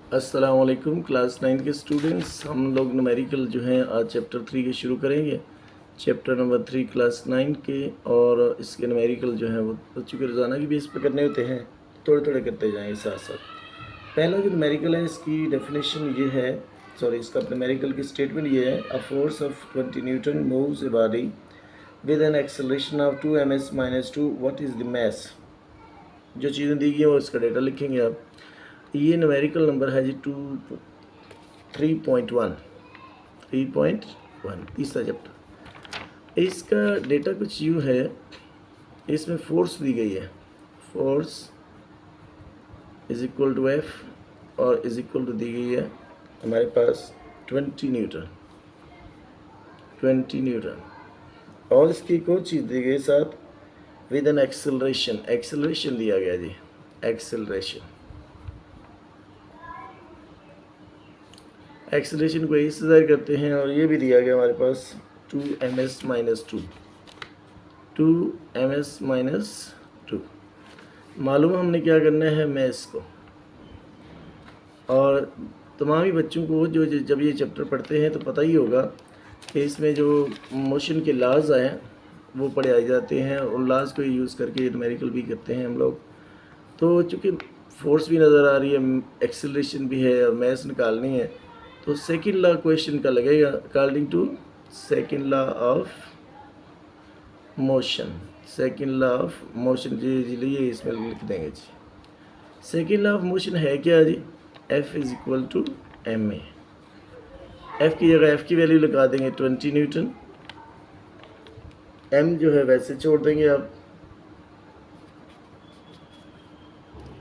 अस्सलाम वालेकुम क्लास 9 के स्टूडेंट्स। हम लोग न्यूमेरिकल जो हैं आज चैप्टर 3 के शुरू करेंगे। चैप्टर नंबर 3 क्लास 9 के, और इसके न्यूमेरिकल जो हैं वो बच्चों के रोज़ाना की बेस पर करने होते हैं, थोड़े थोड़े करते जाएंगे साथ साथ। पहला जो न्यूमेरिकल है इसकी डेफिनेशन ये है, इसका न्यूमेरिकल की स्टेटमेंट ये है, a force of 20 Newton moves a body with an acceleration of 2 ms-2, what is the मास। जो चीज़ें दी गई हैं वो इसका डेटा लिखेंगे आप। ये न्यूमेरिकल नंबर है जी 3.1 तीसरा चैप्टर। इसका डेटा कुछ यूँ है, इसमें फोर्स दी गई है, force is equal to F और इज इक्वल टू दी गई है हमारे पास 20 न्यूटन और इसकी एक और चीज़ दी गई साथ, विद एन एक्सेलरेशन दिया गया जी, एक्सेलरेशन को इस तरह करते हैं, और ये भी दिया गया हमारे पास 2 ms-2 मालूम हमने क्या करना है मैथ्स को। और तमाम ही बच्चों को जो जब ये चैप्टर पढ़ते हैं तो पता ही होगा कि इसमें जो मोशन के लाज हैं वो पढ़ाए जाते हैं, और लाज को यूज़ करके न्यूमेरिकल भी करते हैं हम लोग। तो चूँकि फोर्स भी नज़र आ रही है, एक्सेलरेशन भी है और मैथ्स निकालनी है, तो सेकंड लॉ क्वेश्चन का लगेगा according to second law of motion. जी लिए इसमें लिख देंगे जी। सेकंड लॉ ऑफ मोशन है क्या जी, F is equal to M A. F की जगह एफ की वैल्यू लगा देंगे 20 न्यूटन, एम जो है वैसे छोड़ देंगे आप,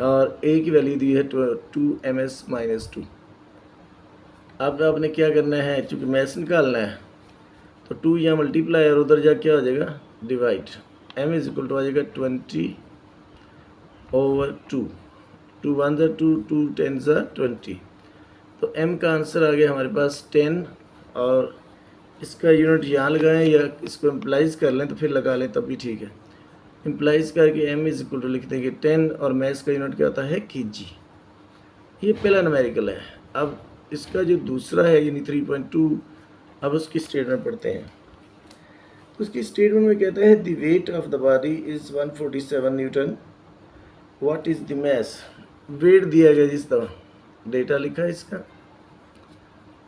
और ए की वैल्यू दी है 2 ms-2। अब आपने क्या करना है, चूँकि मैथ्स निकालना है तो 2 यहाँ मल्टीप्लाई और उधर जा क्या हो जाएगा divide, m is equal to आ जाएगा 20/2, 2 1 ज़ा 2, 2 10 ज़ा 20। तो m का आंसर आ गया हमारे पास 10, और इसका यूनिट यहाँ लगाएं या इसको इम्प्लाइज कर लें तो फिर लगा लें तब भी ठीक है। इम्प्लाइज करके m इज इक्वल टू लिख देंगे 10, और मैथ्स का यूनिट क्या होता है kg। ये पहला न्यूमेरिकल है। अब इसका जो दूसरा है यानी 3.2, अब उसकी स्टेटमेंट पढ़ते हैं। उसकी स्टेटमेंट में कहता है the weight of the body is 147 newton, what is the mass. Weight दिया गया जिस तरह डेटा लिखा है इसका,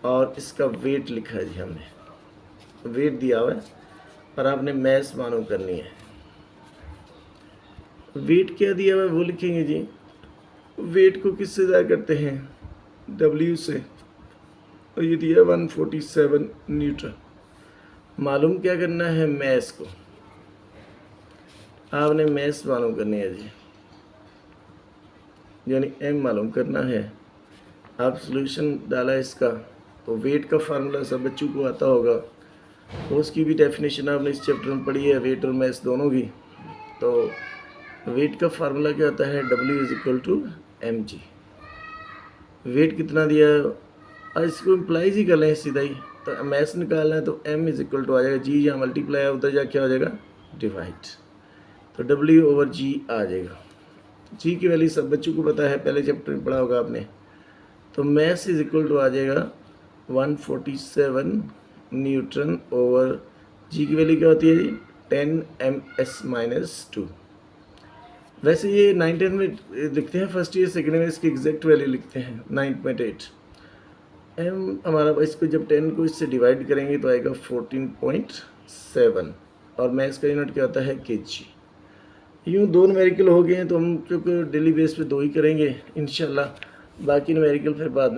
और इसका वेट लिखा है जी, हमने वेट दिया हुआ है और आपने मास मालूम करनी है। वेट क्या दिया हुआ है वो लिखेंगे जी। वेट को किससे ज़ाहिर करते हैं, W से, और ये दिया 147 न्यूटन। मालूम क्या करना है मैस को, आपने मैस मालूम करनी है जी, यानी m मालूम करना है। आप सॉल्यूशन डाला इसका तो वेट का फार्मूला सब बच्चों को आता होगा, तो उसकी भी डेफिनेशन आपने इस चैप्टर में पढ़ी है, वेट और मैस दोनों की। तो वेट का फार्मूला क्या आता है, W is equal to mg। Weight कितना दिया है, इसको इम्प्लाइज ही कर लें सीधा ही, तो मैथ्स निकालना है तो m इज इक्वल टू आ जाएगा g, यहाँ मल्टीप्लाई है उधर जा क्या हो जाएगा डिवाइड, तो W/g आ जाएगा। g की वैल्यू सब बच्चों को पता है, पहले चैप्टर में पढ़ा होगा आपने। तो मैथ्स इज इक्वल टू आ जाएगा 147 न्यूटन ओवर g की वैल्यू क्या होती है जी 10 ms-2। वैसे ये 9-10 में लिखते हैं, फर्स्ट ईयर सेकेंड में इसकी एग्जैक्ट वैल्यू लिखते हैं 9.8। m हमारा इसको जब 10 को इससे डिवाइड करेंगे तो आएगा 14.7, और मैथ्स का यूनिट क्या होता है kg। यूँ दो न्यूमेरिकल हो गए हैं, तो हम क्योंकि डेली बेस पे दो ही करेंगे इंशाल्लाह, बाकी न्यूमेरिकल फिर बाद में